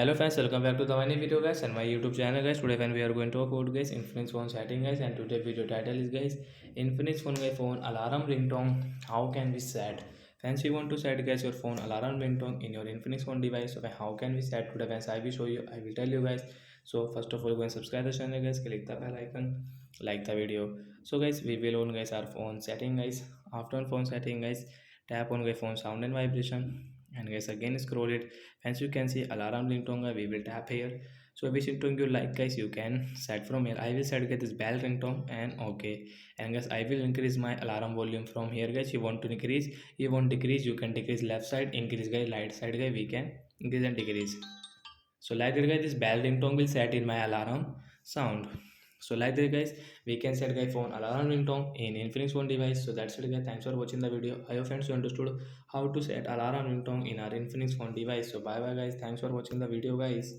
Hello friends, welcome back to the new video guys and my YouTube channel guys. Today when we are going to talk about guys Infinix phone setting guys, and today video title is guys Infinix phone alarm ringtone. How can we set? Friends, we want to set guys your phone alarm ringtone in your Infinix phone device. So how can we set today friends? I will show you. I will tell you guys. So first of all, go and subscribe the channel guys. Click the bell icon, like the video. So guys, we will on guys our phone setting guys. After on phone setting guys, tap on guys phone sound and vibration, and guys again scroll it. As you can see alarm ringtone we will tap here. So which ringtone you like guys, you can set from here. I will set get this bell ringtone and okay. And guys I will increase my alarm volume from here guys. You want to increase, you want decrease, you can decrease left side, increase guys right side guys, we can increase and decrease. So like that guys, this bell ringtone will set in my alarm sound. So like that guys, we can set guys phone alarm ringtone in Infinix phone device. So that's it guys, thanks for watching the video. I hope friends you understood how to set alarm ringtone in our Infinix phone device. So bye bye guys, thanks for watching the video guys.